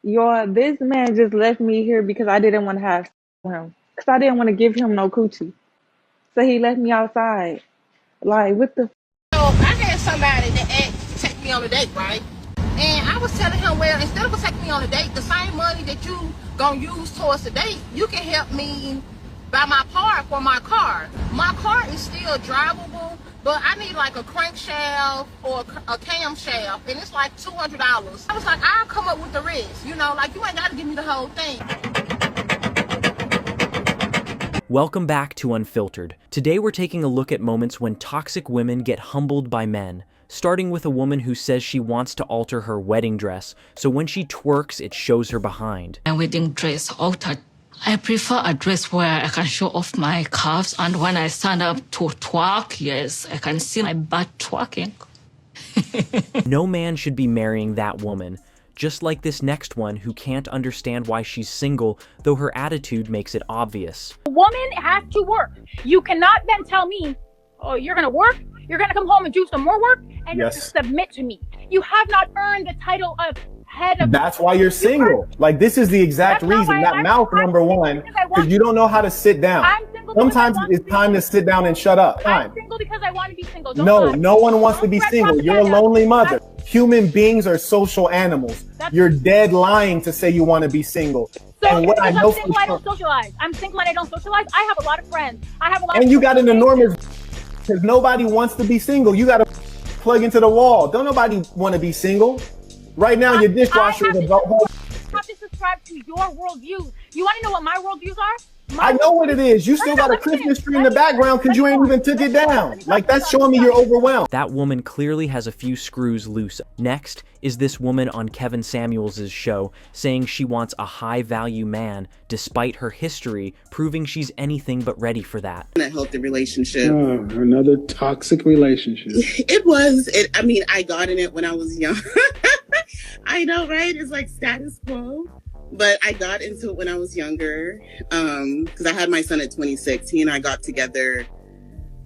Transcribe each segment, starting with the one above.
Y'all, this man just left me here because I didn't want to have sex with him. Because I didn't want to give him no coochie. So he left me outside. Like, what the? So I had somebody that asked to take me on a date, right? And I was telling him, well, instead of taking me on a date, the same money that you gonna use towards the date, you can help me buy my part for my car. My car is still drivable, but I need like a crankshaft or a camshaft, and it's like $200. I was like, I'll come up with the rest, you know, like you ain't gotta give me the whole thing. Welcome back to Unfiltered. Today we're taking a look at moments when toxic women get humbled by men, starting with a woman who says she wants to alter her wedding dress, so when she twerks, it shows her behind. My wedding dress altered. I prefer a dress where I can show off my calves, and when I stand up to twerk, yes, I can see my butt twerking. No man should be marrying that woman, just like this next one who can't understand why she's single, though her attitude makes it obvious. A woman has to work. You cannot then tell me, oh, you're gonna work, you're gonna come home and do some more work, and you're gonna submit to me. You have not earned the title of head of... That's why you're single. Like, this is the exact reason. That mouth, number one, because you don't know how to sit down. Sometimes it's time to sit down and shut up. I'm single because I want to be single. No one wants to be single. You're a lonely mother. Human beings are social animals. You're dead lying to say you want to be single. So and what I know, I'm single, I don't socialize. I'm single and I don't socialize. I have a lot of friends. I have a lot. And you got an enormous, because nobody wants to be single. You got to plug into the wall. Don't nobody want to be single. Right now, your dishwasher is about. I have to subscribe to your worldview. You want to know what my worldviews are? I know what it is. You still got a Christmas tree in the background because you ain't even took it down. Like, that's showing me you're overwhelmed. That woman clearly has a few screws loose. Next is this woman on Kevin Samuels' show saying she wants a high-value man despite her history, proving she's anything but ready for that. In a healthy relationship. Another toxic relationship. I mean, I got in it when I was young. I know, right? It's like status quo. But I got into it when I was younger, because I had my son at 26. He and I got together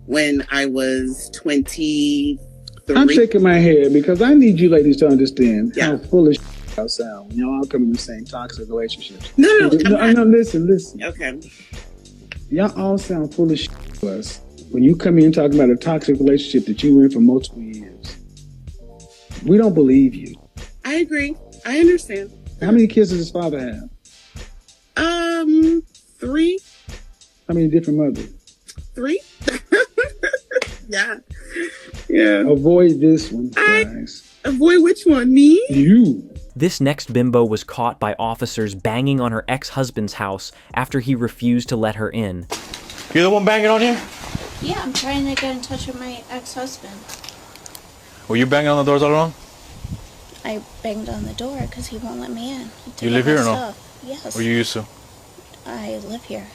when I was 23. I'm shaking my head because I need you ladies to understand how full of y'all sound when y'all all come in the same toxic relationships. No, listen. Okay. Y'all all sound full of to us when you come in talking about a toxic relationship that you were in for multiple years. We don't believe you. I agree. I understand. How many kids does his father have? 3. How many different mothers? 3. Yeah. Avoid this one, guys. Avoid which one? Me? You. This next bimbo was caught by officers banging on her ex-husband's house after he refused to let her in. You're the one banging on here? Yeah, I'm trying to get in touch with my ex-husband. Were you banging on the doors all along? I banged on the door because he won't let me in. You live here or no? Stuff. Yes. Or you used to? I live here.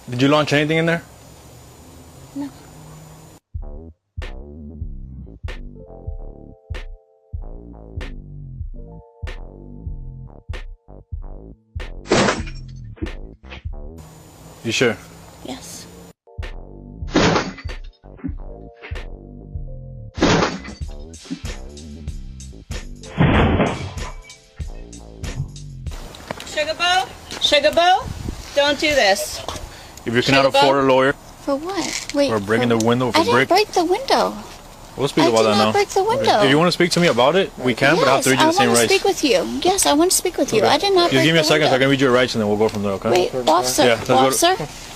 Did you launch anything in there? No. You sure? Yes. Sugar Bo, don't do this. If you cannot afford a lawyer. For what? Wait. For breaking the window with a brick. I didn't break the window. We'll speak about that now. I did not break the window. Okay. If you want to speak to me about it, we can, but I have to read you the same rights. I want to speak with you. Yes, I want to speak with you. I did not break the window. Just give me a second so I can read your rights and then we'll go from there, okay? Wait, officer,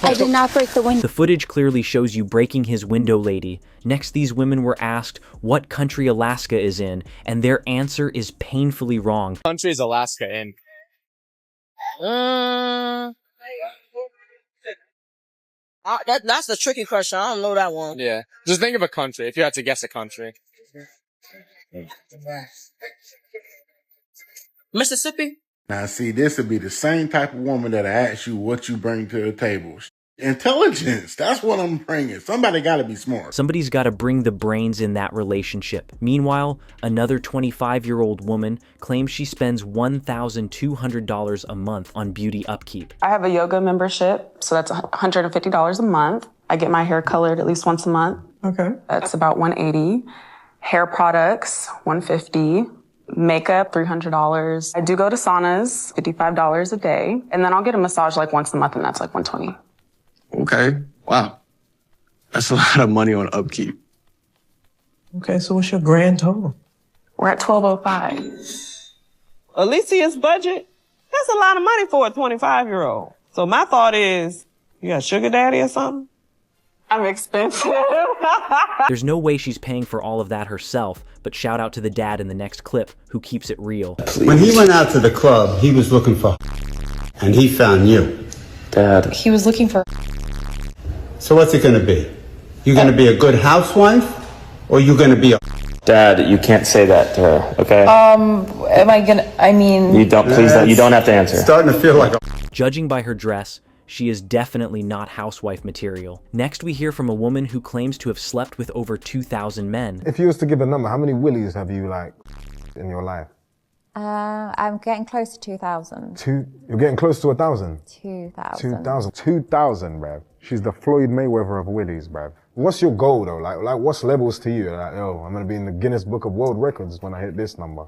I did not break the window. The footage clearly shows you breaking his window, lady. Next, these women were asked what country Alaska is in, and their answer is painfully wrong. Country is Alaska in? That's the tricky question. I don't know that one. Yeah. Just think of a country, if you had to guess a country. Mississippi? Now, see, this would be the same type of woman that asks you what you bring to the table. Intelligence, that's what I'm bringing. Somebody got to be smart. Somebody's got to bring the brains in that relationship. Meanwhile, another 25-year-old woman claims she spends $1,200 a month on beauty upkeep. I have a yoga membership, so that's $150 a month. I get my hair colored at least once a month. Okay. That's about $180. Hair products, $150. Makeup, $300. I do go to saunas, $55 a day. And then I'll get a massage like once a month, and that's like $120. Okay. Wow. That's a lot of money on upkeep. Okay, so what's your grand total? We're at $1,205. Alicia's budget? That's a lot of money for a 25-year-old. So my thought is, you got a sugar daddy or something? I'm expensive. There's no way she's paying for all of that herself, but shout out to the dad in the next clip who keeps it real. When he went out to the club, he was looking for and he found you. Dad. He was looking for. So what's it gonna be? You gonna be a good housewife? Or you gonna be a... Dad, you can't say that to her, okay? Am I gonna, I mean... You don't, please don't, you don't have to answer. Starting to feel like a... Judging by her dress, she is definitely not housewife material. Next, we hear from a woman who claims to have slept with over 2,000 men. If you was to give a number, how many willies have you, like, in your life? I'm getting close to 2,000. You're getting close to 1,000? 2,000. 2,000, bruv. She's the Floyd Mayweather of willies, bruv. What's your goal, though? Like what's levels to you? Like, yo, I'm gonna be in the Guinness Book of World Records when I hit this number.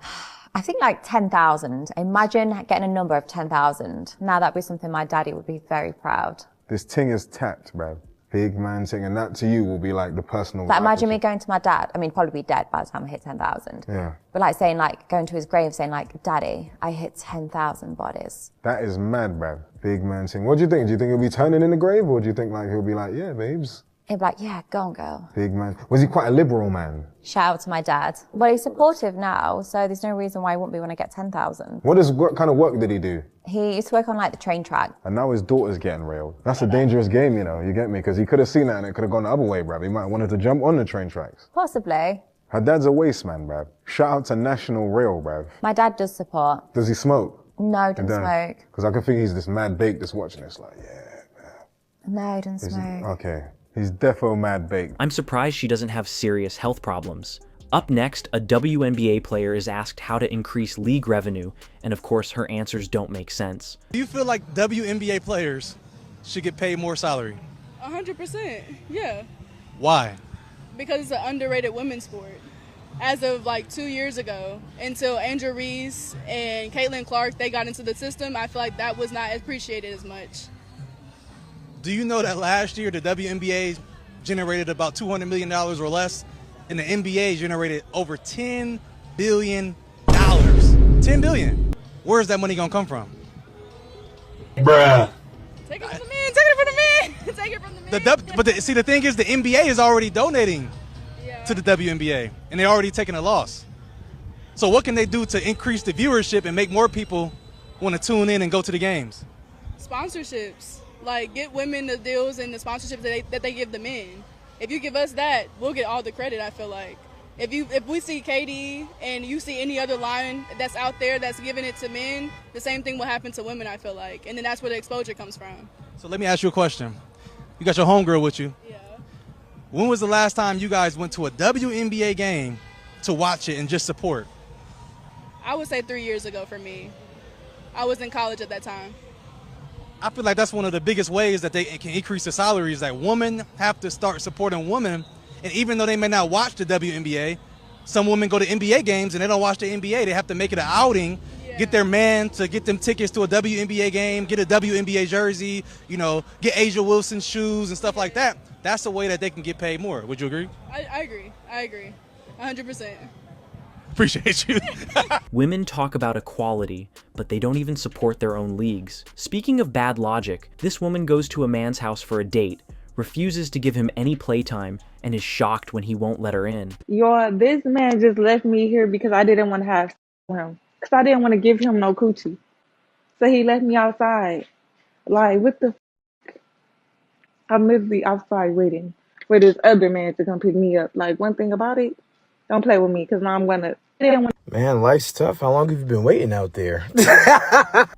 I think like 10,000. Imagine getting a number of 10,000. Now that'd be something my daddy would be very proud. This thing is tapped, bruv. Big man thing, and that to you will be like the personal... Like imagine me going to my dad, I mean, probably be dead by the time I hit 10,000. Yeah. But like saying like, going to his grave saying like, Daddy, I hit 10,000 bodies. That is mad, bruv. Big man thing. What do you think? Do you think he'll be turning in the grave, or do you think like he'll be like, yeah, babes? He'd be like, yeah, go on, girl. Big man. Was he quite a liberal man? Shout out to my dad. Well, he's supportive now, so there's no reason why he wouldn't be when I get 10,000. What kind of work did he do? He used to work on like the train track. And now his daughter's getting railed. That's a dangerous game, you know, you get me? Because he could have seen that and it could have gone the other way, bruv. He might have wanted to jump on the train tracks. Possibly. Her dad's a waste man, bruv. Shout out to National Rail, bruv. My dad does support. Does he smoke? No, doesn't smoke. Because I can think he's this mad baked that's watching this, like, yeah, man. No, he doesn't smoke. Okay. He's defo mad baked. I'm surprised she doesn't have serious health problems. Up next, a WNBA player is asked how to increase league revenue, and of course her answers don't make sense. Do you feel like WNBA players should get paid more salary? 100%, yeah. Why? Because it's an underrated women's sport. As of like 2 years ago, until Angel Reese and Caitlin Clark, they got into the system, I feel like that was not appreciated as much. Do you know that last year the WNBA generated about $200 million or less, and the NBA generated over $10 billion? $10 billion. Where's that money gonna come from? Bruh. Take it from the men, take it from the men, take it from the men. But see, the thing is, the NBA is already donating to the WNBA, and they're already taking a loss. So what can they do to increase the viewership and make more people want to tune in and go to the games? Sponsorships. Like, get women the deals and the sponsorships that they give the men. If you give us that, we'll get all the credit, I feel like. If we see KD and you see any other line that's out there that's giving it to men, the same thing will happen to women, I feel like. And then that's where the exposure comes from. So let me ask you a question. You got your homegirl with you. Yeah. When was the last time you guys went to a WNBA game to watch it and just support? I would say 3 years ago for me. I was in college at that time. I feel like that's one of the biggest ways that they can increase the salaries, that women have to start supporting women. And even though they may not watch the WNBA, some women go to NBA games and they don't watch the NBA. They have to make it an outing, get their man to get them tickets to a WNBA game, get a WNBA jersey, you know, get Asia Wilson shoes and stuff like that. That's the way that they can get paid more. Would you agree? I agree. I agree. 100%. Appreciate you. Women talk about equality, but they don't even support their own leagues. Speaking of bad logic, this woman goes to a man's house for a date, refuses to give him any playtime, and is shocked when he won't let her in. Yo, this man just left me here because I didn't want to have sex with him. Because I didn't want to give him no coochie. So he left me outside. Like, what the f***? I'm literally outside waiting for this other man to come pick me up. Like, one thing about it, don't play with me because now I'm going to... Man, life's tough. How long have you been waiting out there?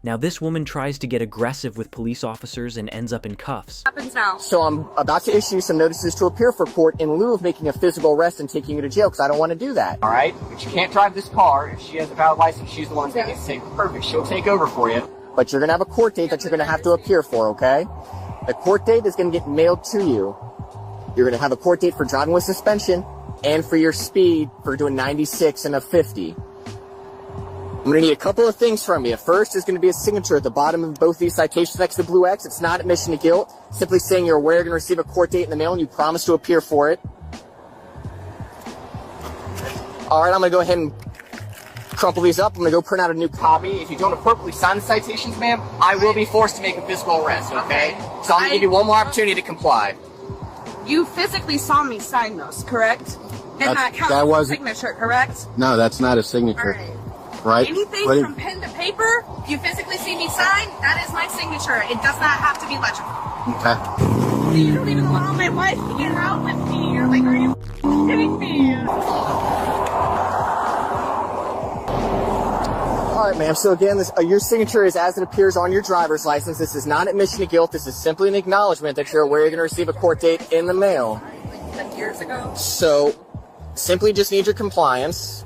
Now this woman tries to get aggressive with police officers and ends up in cuffs. Happens now. So I'm about to issue some notices to appear for court in lieu of making a physical arrest and taking you to jail because I don't want to do that. All right? But you can't drive this car. If she has a valid license, she's the one taking it safe. Perfect. She'll take over for you. But you're going to have a court date that you're going to have to appear for, okay? The court date is going to get mailed to you. You're going to have a court date for driving with suspension and for your speed for doing 96 and a 50. I'm gonna need a couple of things from you. First is gonna be a signature at the bottom of both these citations next to the blue X. It's not admission to guilt. Simply saying you're aware you're gonna receive a court date in the mail and you promise to appear for it. All right, I'm gonna go ahead and crumple these up. I'm gonna go print out a new copy. If you don't appropriately sign the citations, ma'am, I will be forced to make a physical arrest, okay? So I'm gonna give you one more opportunity to comply. You physically saw me sign those, correct? And that counts as a signature, correct? No, that's not a signature. Right? Anything from pen to paper, you physically see me sign, that is my signature. It does not have to be legible. Okay. You don't even allow my wife to get out with me. You're like, are you kidding me? All right, ma'am. So again, your signature is as it appears on your driver's license. This is not admission to guilt. This is simply an acknowledgement that you're aware you're going to receive a court date in the mail. Like years ago. So, simply just need your compliance.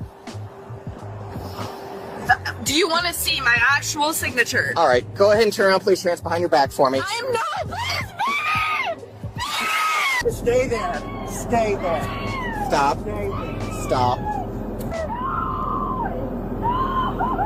Do you want to see my actual signature? All right, go ahead and turn around, place your hands behind your back for me. I'm not. Please, Stay there. Stay there. Stop. Stop.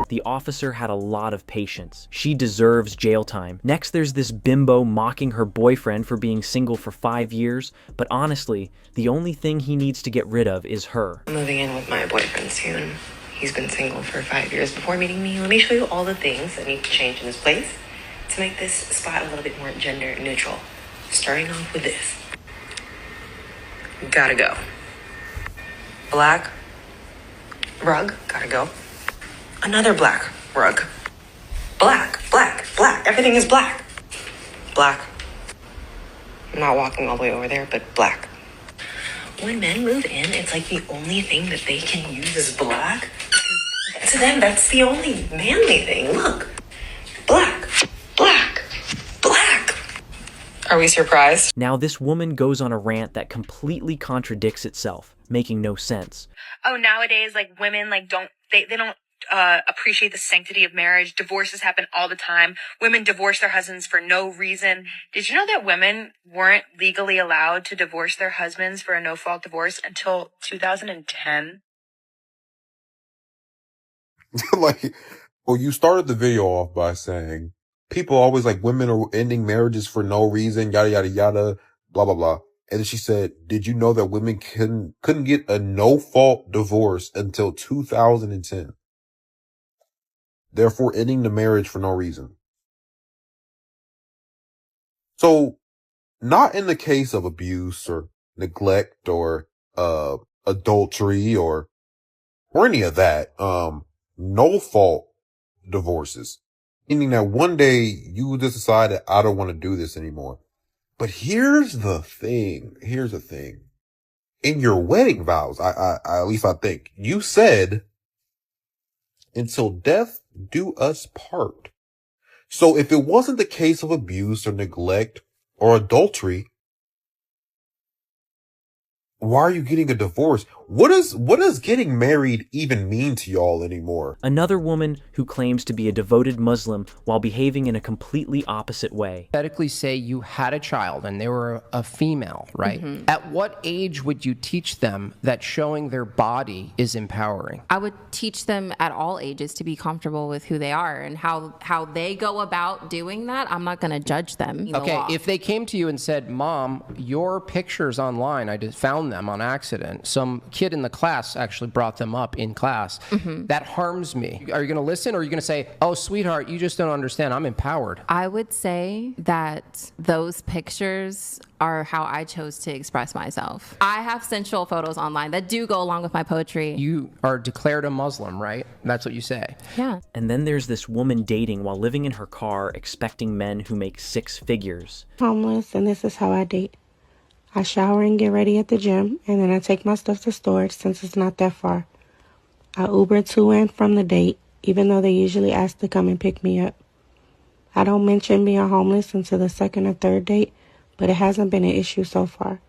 The officer had a lot of patience. She deserves jail time. Next, there's this bimbo mocking her boyfriend for being single for 5 years, but honestly, the only thing he needs to get rid of is her. I'm moving in with my boyfriend soon. He's been single for 5 years before meeting me. Let me show you all the things that need to change in this place to make this spot a little bit more gender neutral. Starting off with this. Gotta go. Black rug, gotta go. Another black rug. Black, black, black. Everything is black. Black. I'm not walking all the way over there, but black. When men move in, it's like the only thing that they can use is black. To them, that's the only manly thing. Look. Black, black, black. Are we surprised? Now this woman goes on a rant that completely contradicts itself, making no sense. Oh, nowadays, like, women, like, they don't appreciate the sanctity of marriage. Divorces happen all the time. Women divorce their husbands for no reason. Did you know that women weren't legally allowed to divorce their husbands for a no-fault divorce until 2010? Well, you started the video off by saying people always like women are ending marriages for no reason, yada, yada, yada, blah, blah, blah. And then she said, did you know that women couldn't get a no-fault divorce until 2010? Therefore ending the marriage for no reason. So, not in the case of abuse or neglect or adultery or any of that. No fault divorces. Meaning that one day you just decide that I don't want to do this anymore. But here's the thing. In your wedding vows, I at least I think, you said, until death do us part. So if it wasn't the case of abuse or neglect or adultery, why are you getting a divorce? What does getting married even mean to y'all anymore? Another woman who claims to be a devoted Muslim while behaving in a completely opposite way. Hypothetically say you had a child and they were a female, right? Mm-hmm. At what age would you teach them that showing their body is empowering? I would teach them at all ages to be comfortable with who they are and how they go about doing that. I'm not going to judge them. Okay, if they came to you and said, Mom, your pictures online, I just found them on accident. Some kid in the class actually brought them up in class. Mm-hmm. That harms me. Are you going to listen or are you going to say, oh, sweetheart, you just don't understand. I'm empowered? I would say that those pictures are how I chose to express myself. I have sensual photos online that do go along with my poetry. You are declared a Muslim, right? That's what you say. Yeah. And then there's this woman dating while living in her car, expecting men who make 6 figures. Homeless, and this is how I date. I shower and get ready at the gym, and then I take my stuff to storage since it's not that far. I Uber to and from the date, even though they usually ask to come and pick me up. I don't mention being homeless until the 2nd or 3rd date, but it hasn't been an issue so far.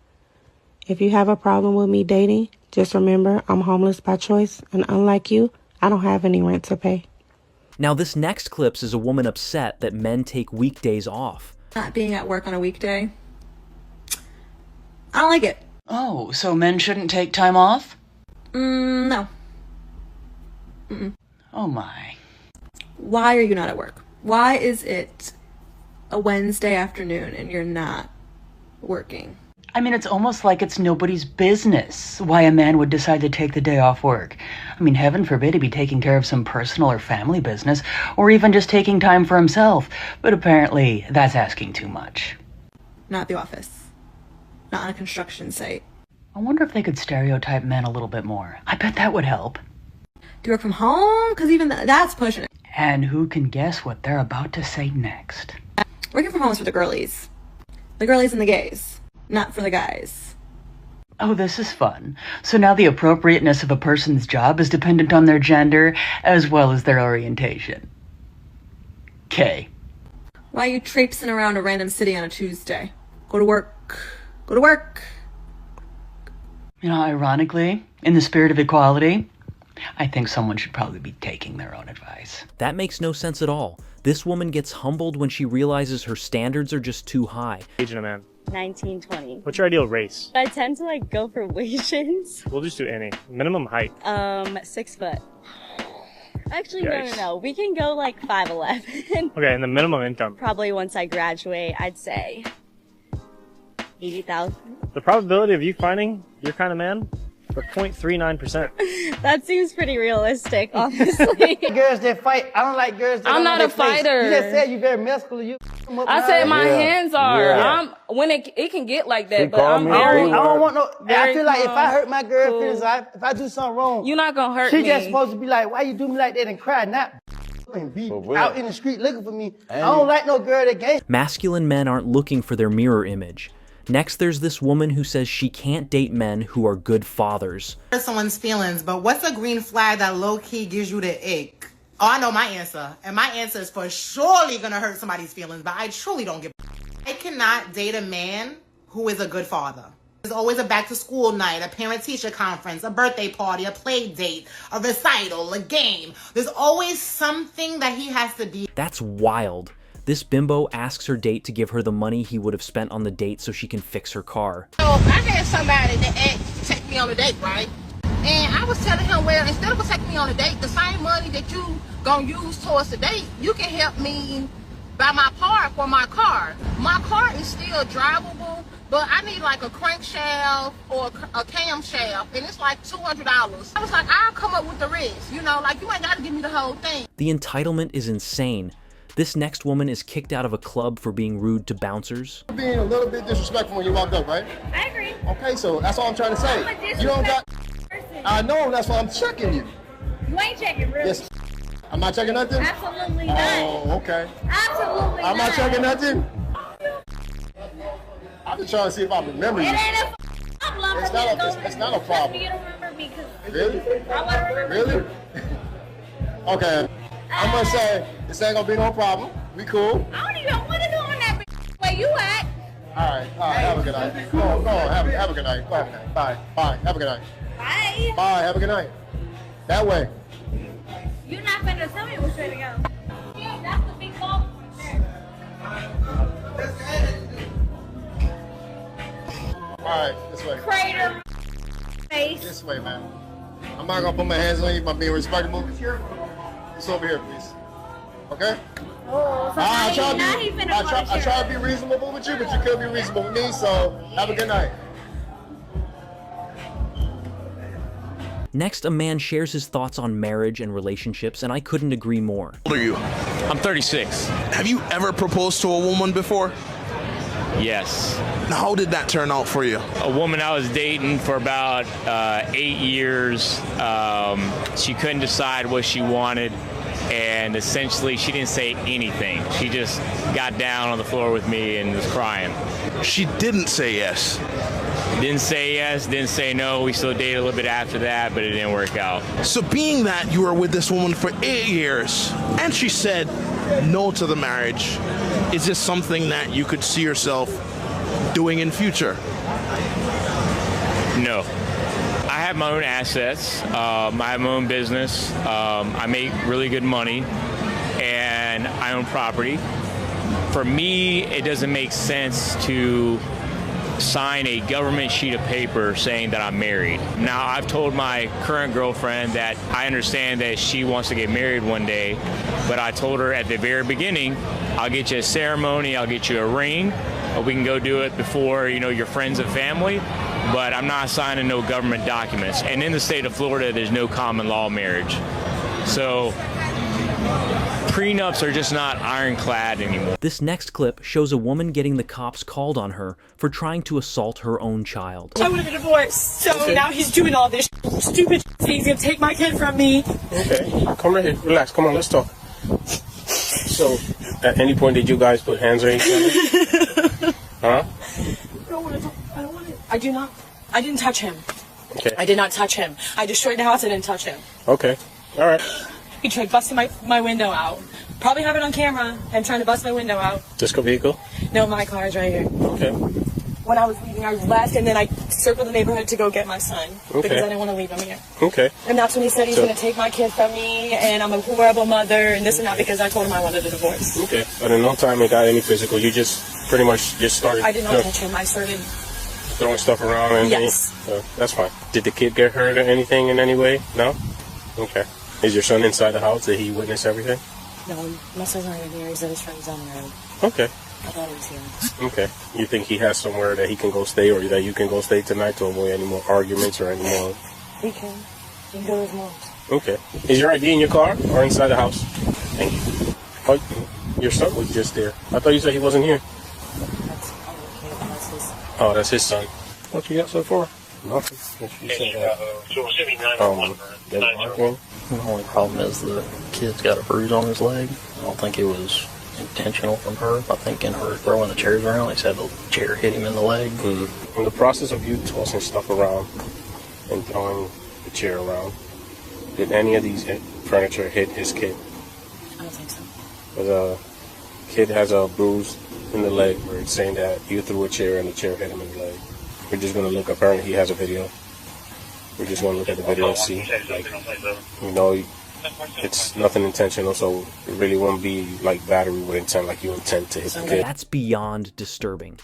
If you have a problem with me dating, just remember I'm homeless by choice, and unlike you, I don't have any rent to pay. Now this next clip is a woman upset that men take weekdays off. Not being at work on a weekday. I don't like it. Oh, so men shouldn't take time off? No. Mm-mm. Oh my. Why are you not at work? Why is it a Wednesday afternoon and you're not working? I mean, it's almost like it's nobody's business why a man would decide to take the day off work. I mean, heaven forbid he be taking care of some personal or family business, or even just taking time for himself. But apparently, that's asking too much. Not at the office. Not on a construction site. I wonder if they could stereotype men a little bit more. I bet that would help. Do you work from home? Because even that's pushing it. And who can guess what they're about to say next? Working from home is for the girlies. The girlies and the gays. Not for the guys. Oh, this is fun. So now the appropriateness of a person's job is dependent on their gender as well as their orientation. K. Why are you traipsing around a random city on a Tuesday? Go to work. Go to work. You know, ironically, in the spirit of equality, I think someone should probably be taking their own advice. That makes no sense at all. This woman gets humbled when she realizes her standards are just too high. Age of a man. 19, 20. What's your ideal race? I tend to like go for Asians. We'll just do any. Minimum height. 6 foot. Actually, Yikes. no. We can go like 5'11". Okay, and the minimum income. Probably once I graduate, I'd say 80,000. The probability of you finding your kind of man for 0.39%. That seems pretty realistic, honestly. Girls that fight. I don't like girls that I'm not a fighter. You just said you very masculine. You I said my hands are. Yeah. When it can get like that, but I'm very. I don't want no. I feel like if I calm, hurt my girl cool. feelings, if I do something wrong, You're not gonna hurt she me. just supposed to be like, why you do me like that and cry, not and be out in the street looking for me. I don't like no girl that gay. Masculine men aren't looking for their mirror image. Next, there's this woman who says she can't date men who are good fathers. Hurt someone's feelings, but what's a green flag that low-key gives you the ick? Oh, I know my answer. And my answer is for surely gonna hurt somebody's feelings, but I truly don't give a I cannot date a man who is a good father. There's always a back-to-school night, a parent-teacher conference, a birthday party, a play date, a recital, a game. There's always something that he has to be. That's wild. This bimbo asks her date to give her the money he would have spent on the date so she can fix her car. So I had somebody that asked to take me on a date, right? And I was telling him, well, instead of taking me on a date, the same money that you gonna use towards the date, you can help me buy my part for my car. My car is still drivable, but I need like a crankshaft or a camshaft, and it's like $200. I was like, I'll come up with the rest, you know, like you ain't gotta give me the whole thing. The entitlement is insane. This next woman is kicked out of a club for being rude to bouncers. Being a little bit disrespectful when you walked up, right? I agree. Okay, so that's all I'm trying to say. I'm a You don't got. person. I know, that's why I'm checking you. You ain't checking, really. Yes. I'm not checking nothing? Absolutely not. Oh, okay. Absolutely I'm not checking nothing? I'm just trying to see if I remember you. It ain't a problem. It's not a problem. You don't remember me because Really? I want to remember Really? you. Okay. I'm gonna say this ain't gonna be no problem. We cool. I don't even want to go on that where you at. All right. Have a good night. Go on. Have a good night. Go ahead. Bye. Have a good night. Bye. Bye. Have a good night. That way. You're not finna tell me which way to go. Yeah, that's the big ball All right. This way. Crater face. This way, man. I'm not gonna put my hands on you by being respectable. Just over here, please. Okay? Oh, so I try to be reasonable. reasonable with you, but you could be reasonable with me, so have a good night. Next, a man shares his thoughts on marriage and relationships, and I couldn't agree more. How old are you? I'm 36. Have you ever proposed to a woman before? Yes. How did that turn out for you? A woman I was dating for about 8 years. She couldn't decide what she wanted, and essentially she didn't say anything. She just got down on the floor with me and was crying. She didn't say yes. Didn't say yes, didn't say no. We still dated a little bit after that, but it didn't work out. So being that you were with this woman for 8 years, and she said no to the marriage, is this something that you could see yourself doing in future? No. I have my own assets. I have my own business. I make really good money, and I own property. For me, it doesn't make sense to sign a government sheet of paper saying that I'm married. Now, I've told my current girlfriend that I understand that she wants to get married one day, but I told her at the very beginning, I'll get you a ceremony, I'll get you a ring, we can go do it before, you know, your friends and family, but I'm not signing no government documents. And in the state of Florida, there's no common law marriage. So prenups are just not ironclad anymore. This next clip shows a woman getting the cops called on her for trying to assault her own child. I wanted a divorce, so now he's doing all this stupid shit. He's gonna take my kid from me. Okay, come right here, relax, come on, let's talk. So, at any point did you guys put hands on each other? Huh? I do not. I didn't touch him. Okay. I did not touch him. I destroyed the house. I didn't touch him. Okay, alright. He tried busting my window out. Probably have it on camera and trying to bust my window out. This vehicle? No, my car is right here. Okay. When I was leaving, I left and then I circled the neighborhood to go get my son because I didn't want to leave him here. Okay. And that's when he said he's going to take my kid from me and I'm a horrible mother and this and that because I told him I wanted a divorce. Okay, but in no time it got any physical. You just pretty much just started. I did not touch him. I started throwing stuff around and yes. That's fine. Did the kid get hurt or anything in any way? No? Okay. Is your son inside the house? Did he witness everything? No, my son's not even here. He's at his friend's on the road. Okay. I thought he was here. Okay. You think he has somewhere that he can go stay or that you can go stay tonight to avoid any more arguments or any more? He can. He can go to his mom's. Okay. Is your ID in your car or inside the house? Thank you. Oh, your son was just there. I thought you said he wasn't here. That's his. Oh, that's his son. What you got so far? Nothing. You said that. They were arguing? The only problem is the kid's got a bruise on his leg. I don't think it was intentional from her. I think in her throwing the chairs around, they said the chair hit him in the leg. In the process of you tossing stuff around and throwing the chair around, did any of these furniture hit his kid? I don't think so. The kid has a bruise in the leg where it's saying that you threw a chair and the chair hit him in the leg. We're just going to look, apparently he has a video. We're just going to look at the video and see, like, you know, it's nothing intentional, so it really won't be like battery with intent, like you intend to hit the kid. That's beyond disturbing.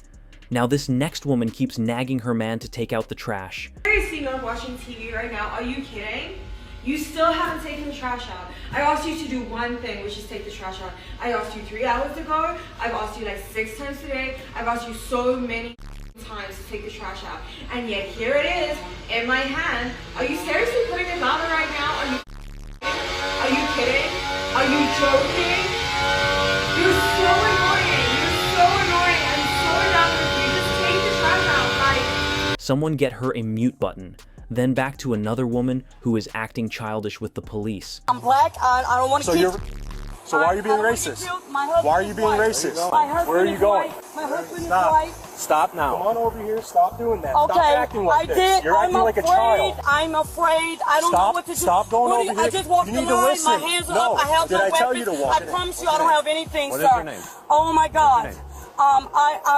Now this next woman keeps nagging her man to take out the trash. There is females watching TV right now. Are you kidding? You still haven't taken the trash out. I asked you to do one thing, which is take the trash out. I asked you 3 hours ago. I've asked you like 6 times today. I've asked you so many times to take the trash out. And yet here it is in my hand. Are you seriously putting this out right now? Are you kidding? Are you joking? You're so annoying. You're so annoying. I'm so done with you. Just take the trash out. Like, someone get her a mute button. Then back to another woman who is acting childish with the police. I'm black. I don't want to So why are you being racist? Why are you being racist? Where are you going? My husband is Stop. white. Stop now. Come on over here. Stop doing that. Okay, Stop acting like I this. did. You're acting like a child. I'm afraid. I don't know what to do. Stop going What over I here. just walked You the need to line. listen. My hands are No. up. I have Did no I tell weapons. you to walk? I promise you I don't have anything, What sir. is your name? Oh my God. What's your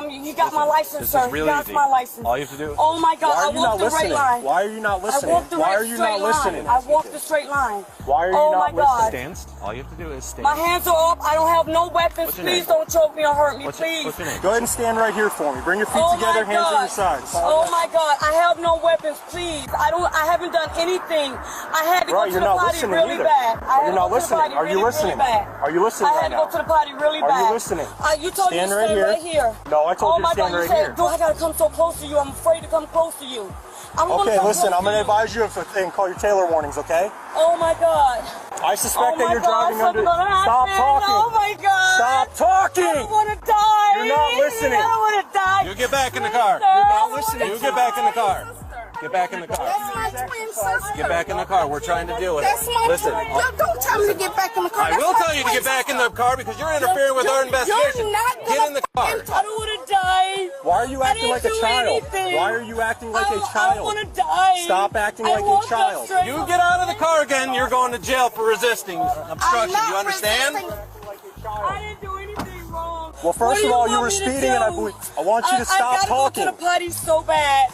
name? You got my license, This sir. is really You got easy. my license. All you have to do. Oh my God. Why are I you walked not the right listening? line. Why are you not listening? I walked the Why right are you straight not line. listening? I walked the straight line. Why are you Oh not my God. listening? Stand. All you have to do is stand. My hands are up. I don't have no weapons. What's your Please name? don't choke me or hurt me, What's please. your name? Go ahead and stand right here for me. Bring your feet Oh together, my hands on God. your sides. Oh my God, I have no weapons, please. I haven't done anything. I had to go to You're the not potty listening really either. bad. You're not listening. Are you listening? Are you listening I had right to go now? to the potty really bad. Are you listening? You told me to stand right here. No, I told you to stand you right said, here. Do I gotta come so close to you? I'm afraid to come close to you. Okay, listen, I'm going to advise you and call your Taylor warnings, okay? Oh my God. I suspect that you're driving under... Stop talking. Oh my God. Stop talking. I don't want to die. You're not listening. I don't want to die. You get back in the car. You're not listening. You get back in the car. Get back in the car. That's my twin sister. Get back in the car. We're trying to deal with it. That's my Listen. twin. Don't tell me to get back in the car. I will tell you to get back in the car because you're interfering with our investigation. You're not Get in the car. I don't want to die. Why are you acting like a child? Anything. Why are you acting like a I child? don't want to die. Stop acting like a child. You get out of the car again, you're going to jail for resisting obstruction. You understand? I didn't do anything wrong. Well, first of all, you were speeding, and I want you to stop I gotta talking. go to the potty so bad.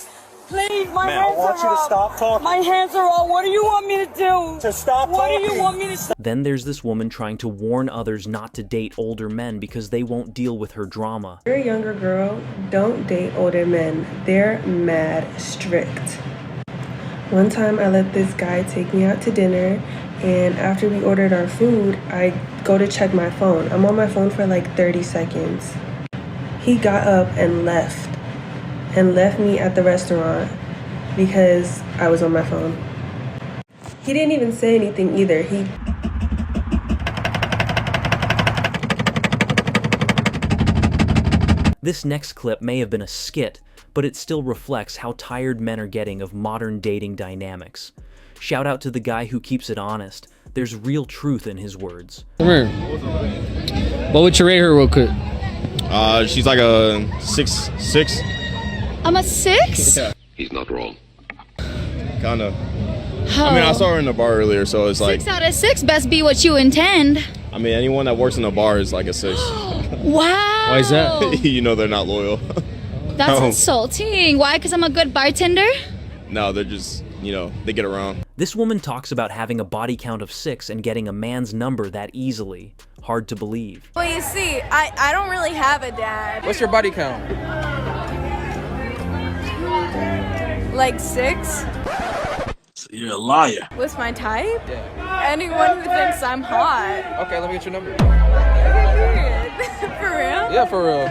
Please, my Man, I hands want are you to up. stop talking. My hands are up. What do you want me to do? To stop What talking. do you want me to say? Then there's this woman trying to warn others not to date older men because they won't deal with her drama. If you're a younger girl, don't date older men. They're mad strict. One time I let this guy take me out to dinner, and after we ordered our food, I go to check my phone. I'm on my phone for like 30 seconds. He got up and left me at the restaurant because I was on my phone. He didn't even say anything either. This next clip may have been a skit, but it still reflects how tired men are getting of modern dating dynamics. Shout out to the guy who keeps it honest. There's real truth in his words. Come here. What would you rate her real quick? She's like a 6'6". I'm a 6? Yeah. He's not wrong. Kinda. I mean, I saw her in the bar earlier, so it's like 6 out of 6 best be what you intend. I mean, anyone that works in a bar is like a 6. Wow. Why is that? You know they're not loyal. That's insulting. Why? Because I'm a good bartender? No, they're just, you know, they get around. This woman talks about having a body count of 6 and getting a man's number that easily. Hard to believe. Well, you see, I don't really have a dad. What's your body count? Like 6? So you're a liar. What's my type? Yeah. Anyone who thinks I'm hot. Okay, let me get your number. Okay, period. For real? Yeah, for real.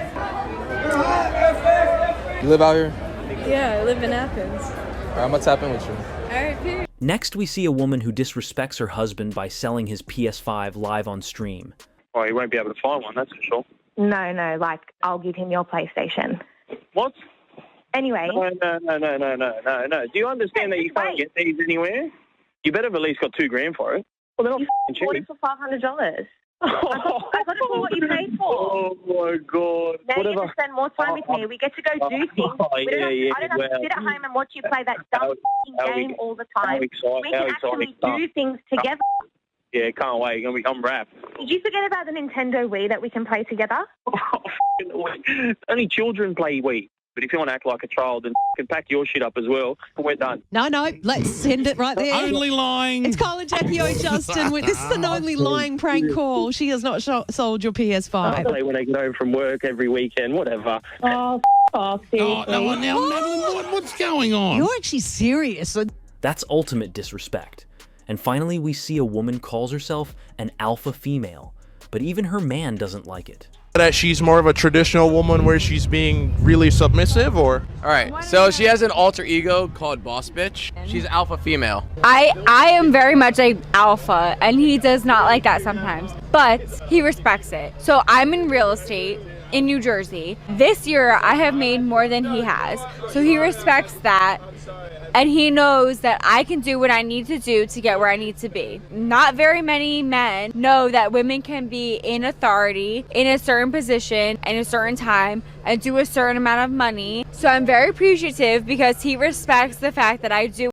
You live out here? Yeah, I live in Athens. All right, I'm gonna tap in with you. Alright, period. Next, we see a woman who disrespects her husband by selling his PS5 live on stream. Oh, he won't be able to find one, that's for sure. No, like, I'll give him your PlayStation. What? Anyway. No. Do you understand that you can't get these anywhere? You better have at least got $2,000 for it. Well, they're not cheap. Bought it for $500. I got it for what you paid for. Oh my God. Now you get to spend more time with me. We get to go do things. I don't have to sit at home and watch you play that dumb game all the time. We can actually do things together. Yeah, can't wait. I'm wrapped. Did you forget about the Nintendo Wii that we can play together? Only children play Wii. But if you want to act like a child, then you can pack your shit up as well. We're done. No, let's send it right there. Only lying. It's Kyle and Jackie O. Justin. This is an only lying prank call. She has not sold your PS5. I play when I get home from work every weekend, whatever. Oh, seriously. What's going on? You're actually serious. That's ultimate disrespect. And finally, we see a woman calls herself an alpha female, but even her man doesn't like it. That she's more of a traditional woman where she's being really submissive, or? All right, so she has an alter ego called Boss Bitch. She's alpha female. I am very much like alpha, and he does not like that sometimes, but he respects it. So I'm in real estate in New Jersey. This year, I have made more than he has, so he respects that. And he knows that I can do what I need to do to get where I need to be. Not very many men know that women can be in authority, in a certain position, in a certain time, and do a certain amount of money. So I'm very appreciative because he respects the fact that I do